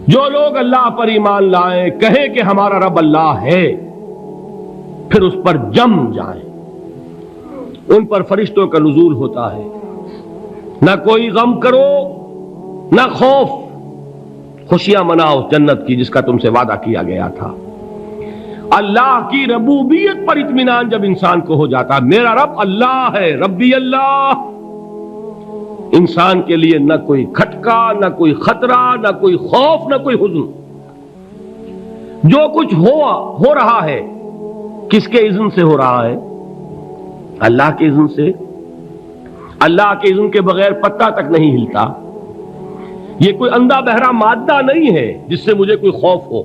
جو لوگ اللہ پر ایمان لائیں، کہیں کہ ہمارا رب اللہ ہے، پھر اس پر جم جائیں، ان پر فرشتوں کا نزول ہوتا ہے، نہ کوئی غم کرو نہ خوف، خوشیاں مناؤ جنت کی جس کا تم سے وعدہ کیا گیا تھا۔ اللہ کی ربوبیت پر اطمینان جب انسان کو ہو جاتا، میرا رب اللہ ہے، ربی اللہ، انسان کے لیے نہ کوئی کھٹکا، نہ کوئی خطرہ، نہ کوئی خوف، نہ کوئی حزن۔ جو کچھ ہو رہا ہے کس کے اذن سے ہو رہا ہے؟ اللہ کے اذن سے۔ اللہ کے اذن کے بغیر پتہ تک نہیں ہلتا۔ یہ کوئی اندھا بہرا مادہ نہیں ہے جس سے مجھے کوئی خوف ہو۔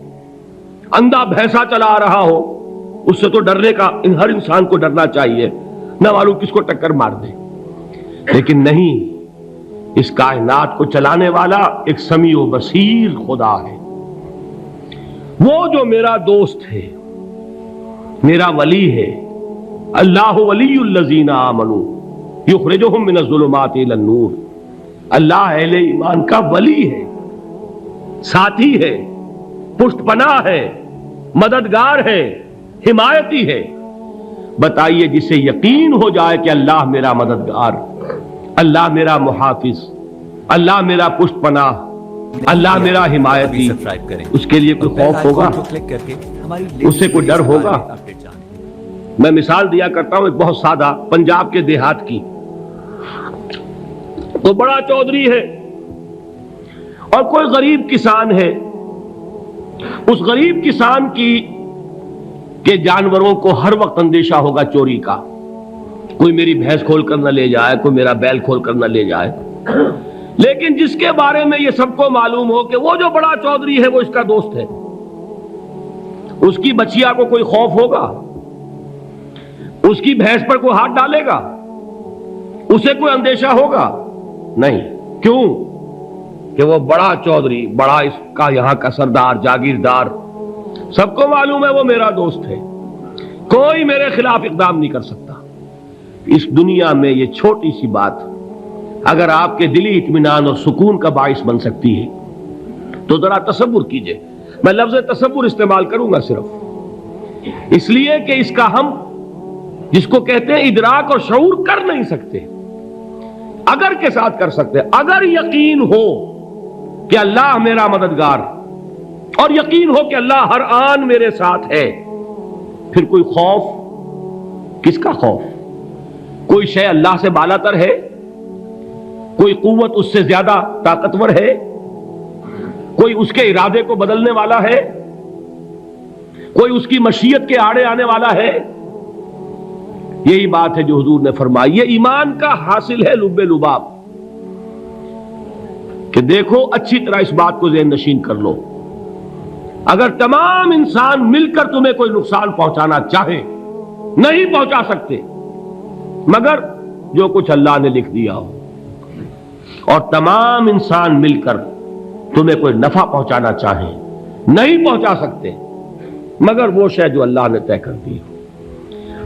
اندھا بھینسا چلا آ رہا ہو اس سے تو ڈرنے کا ہر انسان کو ڈرنا چاہیے، نہ معلوم کس کو ٹکر مار دے، لیکن نہیں، اس کائنات کو چلانے والا ایک سمیع و بصیر خدا ہے، وہ جو میرا دوست ہے، میرا ولی ہے۔ اللہ ولی الذین آمنوا یخرجہم من الظلمات الی النور۔ اللہ اہل ایمان کا ولی ہے، ساتھی ہے، پشت پناہ ہے، مددگار ہے، حمایتی ہے۔ بتائیے جسے یقین ہو جائے کہ اللہ میرا مددگار، اللہ میرا محافظ، اللہ میرا پشت پناہ، اللہ میرا حمایتی، اس کے لیے کوئی خوف ہوگا؟ اس سے کوئی ڈر ہوگا؟ میں مثال دیا کرتا ہوں ایک بہت سادہ، پنجاب کے دیہات کی۔ تو بڑا چودھری ہے اور کوئی غریب کسان ہے، اس غریب کسان کے جانوروں کو ہر وقت اندیشہ ہوگا چوری کا، کوئی میری بھینس کھول کر نہ لے جائے، کوئی میرا بیل کھول کر نہ لے جائے۔ لیکن جس کے بارے میں یہ سب کو معلوم ہو کہ وہ جو بڑا چودھری ہے وہ اس کا دوست ہے، اس کی بچیا کو کوئی خوف ہوگا؟ اس کی بھینس پر کوئی ہاتھ ڈالے گا؟ اسے کوئی اندیشہ ہوگا؟ نہیں۔ کیوں؟ کہ وہ بڑا چودھری، بڑا اس کا یہاں کا سردار، جاگیردار، سب کو معلوم ہے وہ میرا دوست ہے، کوئی میرے خلاف اقدام نہیں کر سکتا۔ اس دنیا میں یہ چھوٹی سی بات اگر آپ کے دلی اطمینان اور سکون کا باعث بن سکتی ہے تو ذرا تصور کیجئے۔ میں لفظ تصور استعمال کروں گا صرف اس لیے کہ اس کا ہم جس کو کہتے ہیں ادراک اور شعور کر نہیں سکتے، اگر کے ساتھ کر سکتے۔ اگر یقین ہو کہ اللہ میرا مددگار اور یقین ہو کہ اللہ ہر آن میرے ساتھ ہے، پھر کوئی خوف، کس کا خوف؟ کوئی شے اللہ سے بالاتر ہے؟ کوئی قوت اس سے زیادہ طاقتور ہے؟ کوئی اس کے ارادے کو بدلنے والا ہے؟ کوئی اس کی مشیت کے آڑے آنے والا ہے؟ یہی بات ہے جو حضور نے فرمائی، یہ ایمان کا حاصل ہے لب لباب، کہ دیکھو اچھی طرح اس بات کو ذہن نشین کر لو، اگر تمام انسان مل کر تمہیں کوئی نقصان پہنچانا چاہے نہیں پہنچا سکتے، مگر جو کچھ اللہ نے لکھ دیا ہو، اور تمام انسان مل کر تمہیں کوئی نفع پہنچانا چاہیں نہیں پہنچا سکتے، مگر وہ شے جو اللہ نے طے کر دی ہو۔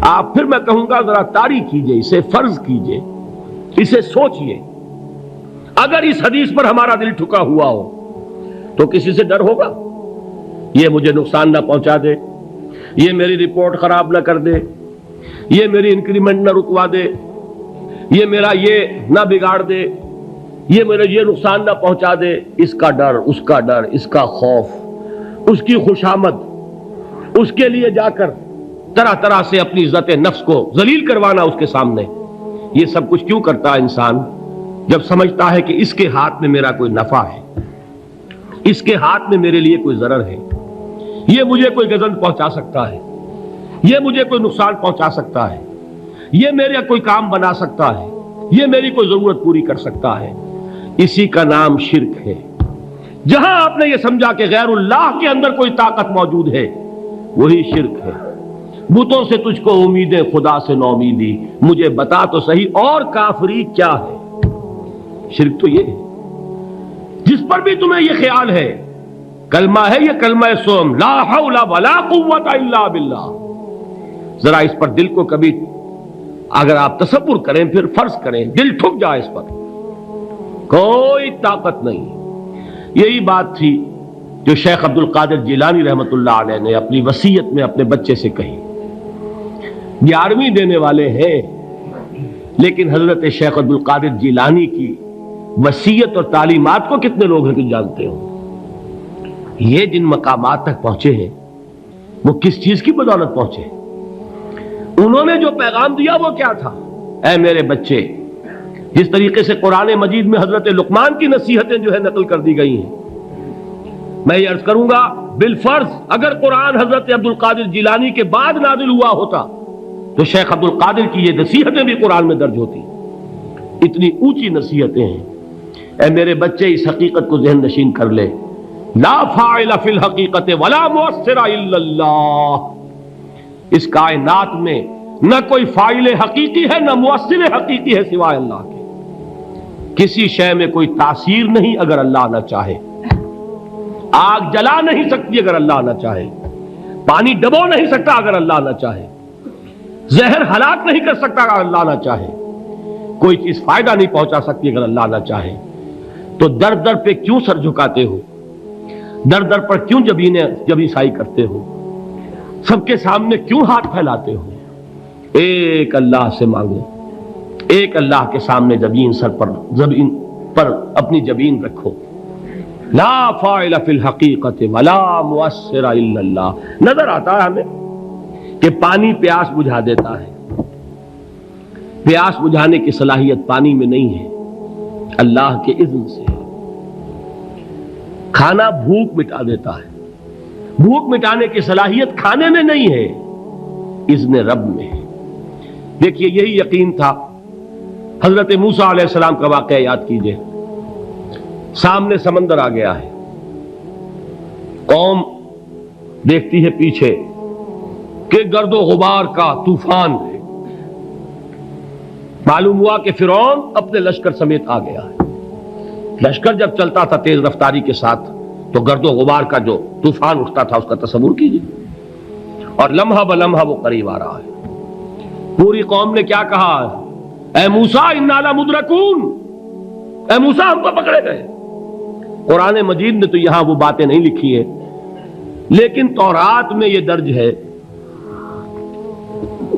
آپ پھر میں کہوں گا ذرا طاری کیجئے، اسے فرض کیجئے، اسے سوچئے، اگر اس حدیث پر ہمارا دل ٹھکا ہوا ہو تو کسی سے ڈر ہوگا؟ یہ مجھے نقصان نہ پہنچا دے، یہ میری رپورٹ خراب نہ کر دے، یہ میری انکریمنٹ نہ رکوا دے، یہ میرا یہ نہ بگاڑ دے، یہ میرے یہ نقصان نہ پہنچا دے۔ اس کا ڈر، اس کا ڈر، اس کا خوف، اس کی خوشامد، اس کے لیے جا کر طرح طرح سے اپنی عزت نفس کو ذلیل کروانا اس کے سامنے، یہ سب کچھ کیوں کرتا ہے انسان؟ جب سمجھتا ہے کہ اس کے ہاتھ میں میرا کوئی نفع ہے، اس کے ہاتھ میں میرے لیے کوئی ضرر ہے، یہ مجھے کوئی گزند پہنچا سکتا ہے، یہ مجھے کوئی نقصان پہنچا سکتا ہے، یہ میرا کوئی کام بنا سکتا ہے، یہ میری کوئی ضرورت پوری کر سکتا ہے، اسی کا نام شرک ہے۔ جہاں آپ نے یہ سمجھا کہ غیر اللہ کے اندر کوئی طاقت موجود ہے، وہی شرک ہے۔ بتوں سے تجھ کو امیدیں، خدا سے نو امیدی، مجھے بتا تو صحیح اور کافری کیا ہے؟ شرک تو یہ ہے۔ جس پر بھی تمہیں یہ خیال ہے، کلمہ ہے یہ کلمہ سوم، لا حول ولا قوت الا باللہ، ذرا اس پر دل کو کبھی اگر آپ تصور کریں، پھر فرض کریں، دل ٹھک جائے اس پر، کوئی طاقت نہیں۔ یہی بات تھی جو شیخ عبد القادر جیلانی رحمۃ اللہ علیہ نے اپنی وصیت میں اپنے بچے سے کہی. 11ویں دینے والے ہیں، لیکن حضرت شیخ عبد القادر جیلانی کی وصیت اور تعلیمات کو کتنے لوگ ہیں کہ جانتے ہو؟ یہ جن مقامات تک پہنچے ہیں وہ کس چیز کی بدولت پہنچے؟ انہوں نے جو پیغام دیا وہ کیا تھا؟ اے میرے بچے، جس طریقے سے قرآن مجید میں حضرت لقمان کی نصیحتیں جو ہے نقل کر دی گئی ہیں، میں یہ عرض کروں گا بالفرض اگر قرآن حضرت عبد القادر جیلانی کے بعد نازل ہوا ہوتا تو شیخ عبد القادر کی یہ نصیحتیں بھی قرآن میں درج ہوتی. اتنی اونچی نصیحتیں ہیں. اے میرے بچے، اس حقیقت کو ذہن نشین کر لے، لا فاعل فی الحقیقت ولا مؤثر الا اللہ. اس کائنات میں نہ کوئی فاعل حقیقی ہے نہ مؤثر حقیقی ہے سوائے اللہ کے. کسی شے میں کوئی تاثیر نہیں اگر اللہ نہ چاہے. آگ جلا نہیں سکتی اگر اللہ نہ چاہے. پانی ڈبو نہیں سکتا اگر اللہ نہ چاہے. زہر ہلاک نہیں کر سکتا اگر اللہ نہ چاہے. کوئی چیز فائدہ نہیں پہنچا سکتی اگر اللہ نہ چاہے. تو در در پہ کیوں سر جھکاتے ہو؟ در در پر کیوں جبیں سائی کرتے ہو؟ سب کے سامنے کیوں ہاتھ پھیلاتے ہو؟ ایک اللہ سے مانگو. ایک اللہ کے سامنے زمین پر اپنی جبین رکھو. لا فاعل فی الحقیقت ولا مؤثر الا اللہ. نظر آتا ہے ہمیں کہ پانی پیاس بجھا دیتا ہے. پیاس بجھانے کی صلاحیت پانی میں نہیں ہے، اللہ کے اذن سے. کھانا بھوک مٹا دیتا ہے. بھوک مٹانے کی صلاحیت کھانے میں نہیں ہے، اذن رب میں ہے. دیکھیے یہی یقین تھا. حضرت موسیٰ علیہ السلام کا واقعہ یاد کیجئے. سامنے سمندر آ گیا ہے، قوم دیکھتی ہے پیچھے کہ گرد و غبار کا طوفان ہے. معلوم ہوا کہ فرعون اپنے لشکر سمیت آ گیا ہے. لشکر جب چلتا تھا تیز رفتاری کے ساتھ تو گرد و غبار کا جو طوفان اٹھتا تھا اس کا تصور کیجیے. اور لمحہ بلمحہ وہ قریب آ رہا ہے. پوری قوم نے کیا کہا؟ اے موسیٰ انا لمدرکون. اے موسیٰ ہم تو پکڑے گئے. قرآن مجید نے تو یہاں وہ باتیں نہیں لکھی ہیں، لیکن تورات میں یہ درج ہے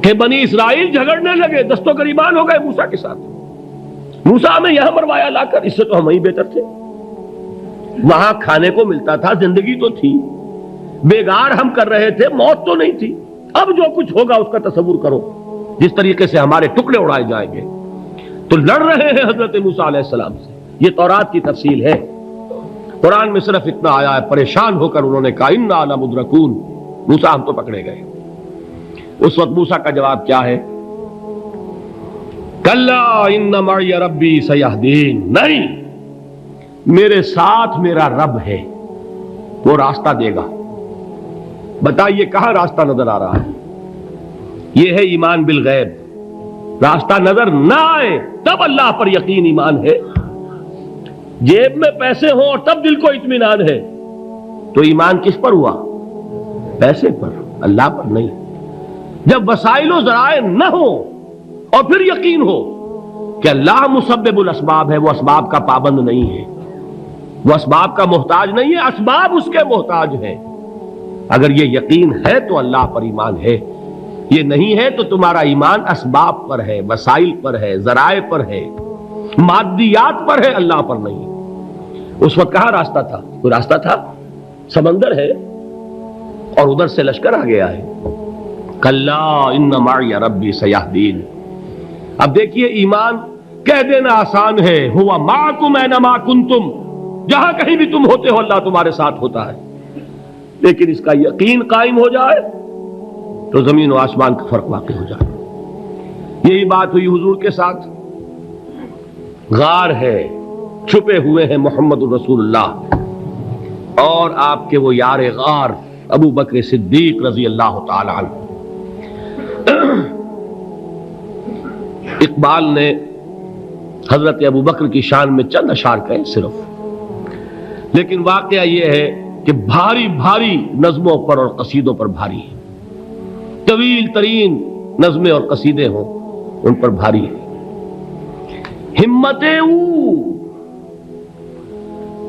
کہ بنی اسرائیل جھگڑنے لگے، دست و گریبان ہو گئے موسیٰ کے ساتھ. موسیٰ ہمیں یہاں مروایا لا کر، اس سے تو ہم ہی بہتر تھے. وہاں کھانے کو ملتا تھا، زندگی تو تھی، بیگار ہم کر رہے تھے، موت تو نہیں تھی. اب جو کچھ ہوگا اس کا تصور کرو، جس طریقے سے ہمارے ٹکڑے اڑائے جائیں گے. تو لڑ رہے ہیں حضرت موسیٰ علیہ السلام سے. یہ تورات کی تفصیل ہے. قرآن میں صرف اتنا آیا ہے، پریشان ہو کر انہوں نے کہا انا لمدرکون. موسیٰ ہم تو پکڑے گئے. اس وقت موسیٰ کا جواب کیا ہے؟ کلا ان معی ربی سیہدین. نہیں، میرے ساتھ میرا رب ہے، وہ راستہ دے گا. بتائیے کہاں راستہ نظر آ رہا ہے؟ یہ ہے ایمان بالغیب. راستہ نظر نہ آئے تب اللہ پر یقین ایمان ہے. جیب میں پیسے ہوں اور تب دل کو اطمینان ہے تو ایمان کس پر ہوا؟ پیسے پر، اللہ پر نہیں. جب وسائل و ذرائع نہ ہو اور پھر یقین ہو کہ اللہ مسبب الاسباب ہے، وہ اسباب کا پابند نہیں ہے، وہ اسباب کا محتاج نہیں ہے، اسباب اس کے محتاج ہیں. اگر یہ یقین ہے تو اللہ پر ایمان ہے. یہ نہیں ہے تو تمہارا ایمان اسباب پر ہے، وسائل پر ہے، ذرائع پر ہے، مادیات پر ہے، اللہ پر نہیں. اس وقت کہاں راستہ تھا؟ کوئی راستہ تھا؟ سمندر ہے اور ادھر سے لشکر آ گیا ہے. کلا ان معی ربی سیہدین. اب دیکھیے ایمان کہہ دینا آسان ہے، ہوا معکم اینما کنتم. جہاں کہیں بھی تم ہوتے ہو اللہ تمہارے ساتھ ہوتا ہے. لیکن اس کا یقین قائم ہو جائے تو زمین و آسمان کا فرق واقع ہو جائے. یہی بات ہوئی حضور کے ساتھ. غار ہے، چھپے ہوئے ہیں محمد الرسول اللہ اور آپ کے وہ یار غار ابو بکر صدیق رضی اللہ تعالی عنہ. اقبال نے حضرت ابو بکر کی شان میں چند اشعار کہے صرف، لیکن واقعہ یہ ہے کہ بھاری بھاری نظموں پر اور قصیدوں پر بھاری ہے. طویل ترین نظمیں اور قصیدے ہوں ان پر بھاری ہے. ہمت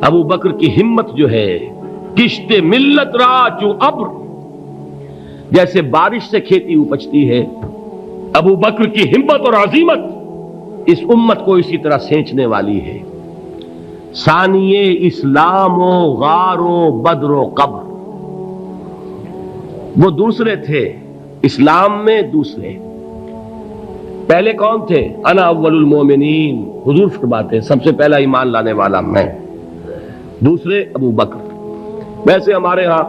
ابو بکر کی ہمت جو ہے کشت ملت را چو ابر، جیسے بارش سے کھیتی اپجتی ہے، ابو بکر کی ہمت اور عزیمت اس امت کو اسی طرح سینچنے والی ہے۔ ثانیے اسلام و غار و بدر و قبر، وہ دوسرے تھے اسلام میں، دوسرے پہلے کون تھے؟ انا اول المومنین، حضور فرماتے ہیں سب سے پہلا ایمان لانے والا میں، دوسرے ابو بکر۔ ویسے ہمارے ہاں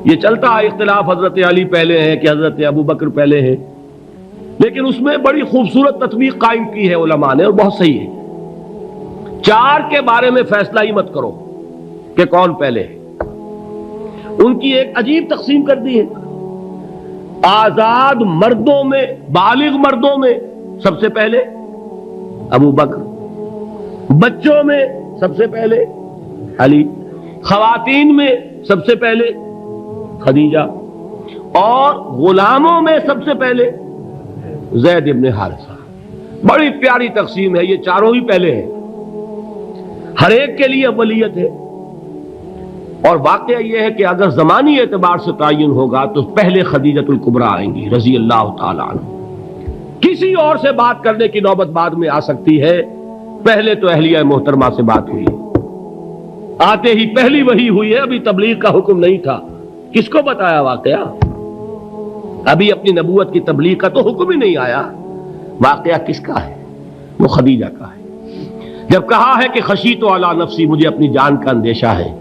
یہ چلتا ہے اختلاف، حضرت علی پہلے ہیں کہ حضرت ابو بکر پہلے ہیں، لیکن اس میں بڑی خوبصورت تطبیق قائم کی ہے علماء نے، اور بہت صحیح ہے۔ چار کے بارے میں فیصلہ ہی مت کرو کہ کون پہلے ہے، ان کی ایک عجیب تقسیم کر دی ہے۔ آزاد مردوں میں، بالغ مردوں میں سب سے پہلے ابو بکر، بچوں میں سب سے پہلے علی، خواتین میں سب سے پہلے خدیجہ، اور غلاموں میں سب سے پہلے زید ابن حارثہ۔ بڑی پیاری تقسیم ہے، یہ چاروں ہی پہلے ہیں، ہر ایک کے لیے اولیت ہے۔ اور واقعہ یہ ہے کہ اگر زمانی اعتبار سے تعین ہوگا تو پہلے خدیجۃ الکبریٰ آئیں گی رضی اللہ تعالی عنہ، کسی اور سے بات کرنے کی نوبت بعد میں آ سکتی ہے، پہلے تو اہلیہ محترمہ سے بات ہوئی، آتے ہی پہلی وحی ہوئی ہے، ابھی تبلیغ کا حکم نہیں تھا، کس کو بتایا واقعہ؟ ابھی اپنی نبوت کی تبلیغ کا تو حکم ہی نہیں آیا، واقعہ کس کا ہے؟ وہ خدیجہ کا ہے۔ جب کہا ہے کہ خشیت علی نفسی، مجھے اپنی جان کا اندیشہ ہے،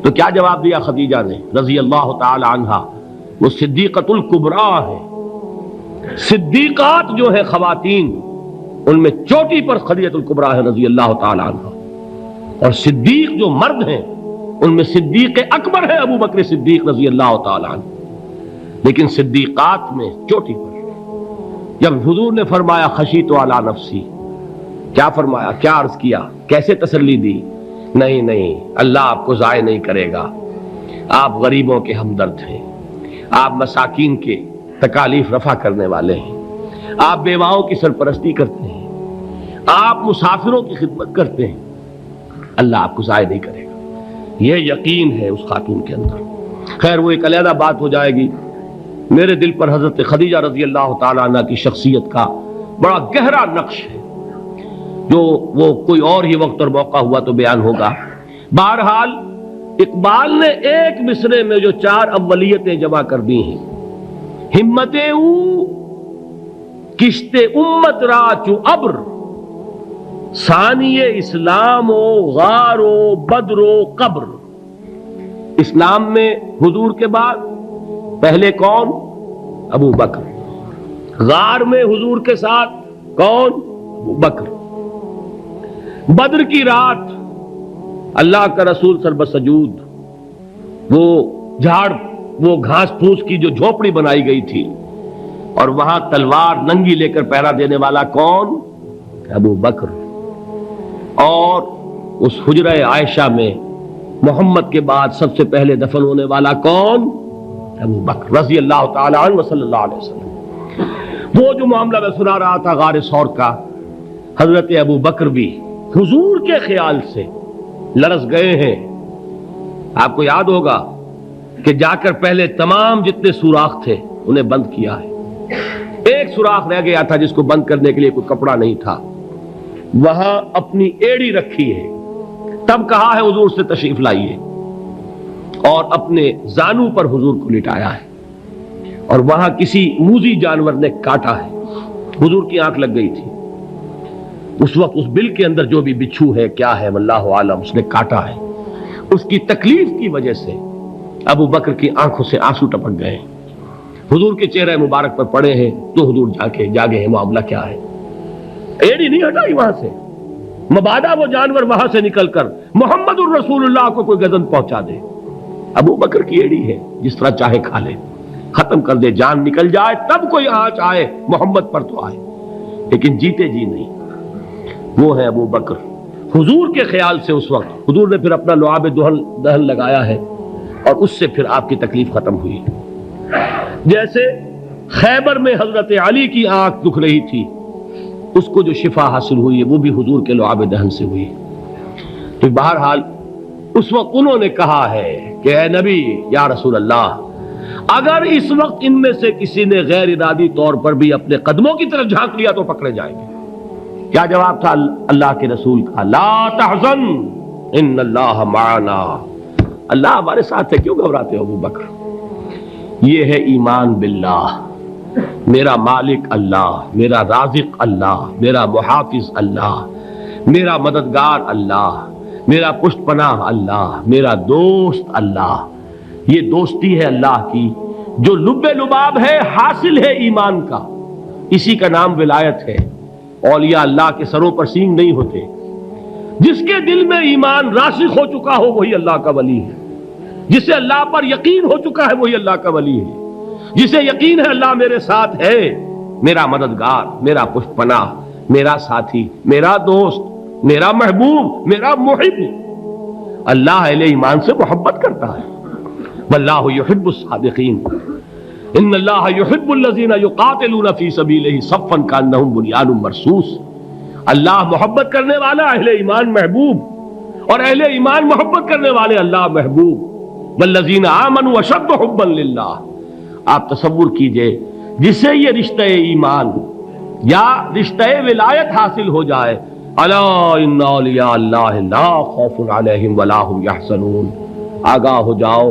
تو کیا جواب دیا خدیجہ نے رضی اللہ تعالی عنہا؟ وہ صدیقۃ الکبریٰ ہے، صدیقات جو ہے خواتین ان میں چوٹی پر خدیجۃ الکبریٰ ہے رضی اللہ تعالی عنہا، اور صدیق جو مرد ہیں ان میں صدیق اکبر ہے ابو بکر صدیق رضی اللہ تعالی عنہ، لیکن صدیقات میں چوٹی پر۔ جب حضور نے فرمایا خشیت علی نفسی، کیا فرمایا؟ کیا عرض کیا؟ کیسے تسلی دی؟ نہیں نہیں، اللہ آپ کو ضائع نہیں کرے گا، آپ غریبوں کے ہمدرد ہیں، آپ مساکین کے تکالیف رفع کرنے والے ہیں، آپ بیواؤں کی سرپرستی کرتے ہیں، آپ مسافروں کی خدمت کرتے ہیں، اللہ آپ کو ضائع نہیں کرے گا۔ یہ یقین ہے اس خاتون کے اندر۔ خیر وہ ایک علیحدہ بات ہو جائے گی۔ میرے دل پر حضرت خدیجہ رضی اللہ تعالیٰ عنہ کی شخصیت کا بڑا گہرا نقش ہے، جو وہ کوئی اور ہی وقت اور موقع ہوا تو بیان ہوگا۔ بہرحال اقبال نے ایک مصرے میں جو چار اولیتیں جمع کر دی ہیں، ہمتیں او کشت امت را چو ابر، ثانی اسلام و غار و بدر و قبر۔ اسلام میں حضور کے بعد پہلے کون؟ ابو بکر۔ غار میں حضور کے ساتھ کون؟ ابو بکر۔ بدر کی رات اللہ کا رسول سربسجود، وہ جھاڑ، وہ گھاس پھوس کی جو جھوپڑی بنائی گئی تھی، اور وہاں تلوار ننگی لے کر پہرا دینے والا کون؟ ابو بکر۔ اور اس حجرہ عائشہ میں محمد کے بعد سب سے پہلے دفن ہونے والا کون؟ ابو بکر رضی اللہ تعالی عنہ وصلی اللہ علیہ وسلم۔ وہ جو معاملہ میں سنا رہا تھا غار ثور کا، حضرت ابو بکر بھی حضور کے خیال سے لرز گئے ہیں۔ آپ کو یاد ہوگا کہ جا کر پہلے تمام جتنے سوراخ تھے انہیں بند کیا ہے، ایک سوراخ رہ گیا تھا جس کو بند کرنے کے لیے کوئی کپڑا نہیں تھا، وہاں اپنی ایڑی رکھی ہے، تب کہا ہے حضور سے تشریف لائیے، اور اپنے زانو پر حضور کو لٹایا ہے، اور وہاں کسی موذی جانور نے کاٹا ہے، حضور کی آنکھ لگ گئی تھی، اس وقت اس بل کے اندر جو بھی بچھو ہے کیا ہے واللہ عالم، اس نے کاٹا ہے، اس کی تکلیف کی وجہ سے ابو بکر کی آنکھوں سے آنسو ٹپک گئے، حضور کے چہرے مبارک پر پڑے ہیں، تو حضور جاگے ہیں، معاملہ کیا ہے؟ ایڑی نہیں ہٹائی وہاں سے، مبادا وہ جانور وہاں سے نکل کر محمد الرسول اللہ کو کوئی گزن پہنچا دے، ابو بکر کی ایڑی ہے، جس طرح چاہے کھا لے، ختم کر دے، جان نکل جائے تب کوئی آنچ آئے محمد پر تو آئے، لیکن جیتے جی نہیں۔ وہ ہے ابو بکر۔ حضور کے خیال سے اس وقت حضور نے پھر اپنا لعاب دہن لگایا ہے، اور اس سے پھر آپ کی تکلیف ختم ہوئی۔ جیسے خیبر میں حضرت علی کی آنکھ دکھ رہی تھی، اس کو جو شفا حاصل ہوئی ہے وہ بھی حضور کے لعاب دہن سے ہوئی۔ تو بہرحال اس وقت انہوں نے کہا ہے کہ اے نبی یا رسول اللہ، اگر اس وقت ان میں سے کسی نے غیر ارادی طور پر بھی اپنے قدموں کی طرف جھانک لیا تو پکڑے جائیں گے۔ کیا جواب تھا اللہ کے رسول کا؟ لا تحزن ان اللہ معنا، اللہ ہمارے ساتھ ہے، کیوں گھبراتے ہو ابو بکر؟ یہ ہے ایمان باللہ، میرا مالک اللہ، میرا رازق اللہ، میرا محافظ اللہ، میرا مددگار اللہ، میرا پشت پناہ اللہ، میرا دوست اللہ۔ یہ دوستی ہے اللہ کی جو لب لباب ہے، حاصل ہے ایمان کا، اسی کا نام ولایت ہے۔ اولیاء اللہ کے سروں پر سینگ نہیں ہوتے، جس کے دل میں ایمان راسخ ہو چکا ہو وہی اللہ کا ولی ہے، جسے اللہ پر یقین ہو چکا ہے وہی اللہ کا ولی ہے، جسے یقین ہے اللہ میرے ساتھ ہے، میرا مددگار، میرا پشت پناہ، میرا ساتھی، میرا دوست، میرا محبوب، میرا محب۔ اللہ اہل ایمان سے محبت کرتا ہے۔ واللہ یحب الصادقین، ان اللہ یحب الذین یقاتلون فی سبیلہ صفا کانہم بنیان مرصوص۔ اللہ محبت کرنے والا، اہل ایمان محبوب، اور اہل ایمان محبت کرنے والے اللہ محبوب۔ والذین آمنوا اشد حبا للہ۔ آپ تصور کیجئے جسے یہ رشتہ ایمان یا رشتہ ولایت حاصل ہو جائے، الا ان اولیاء اللہ لا خوف علیہم ولا هم یحزنون، آگاہ ہو جاؤ،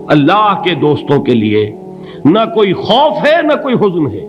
اللہ کے دوستوں کے لیے نہ کوئی خوف ہے نہ کوئی حزن ہے۔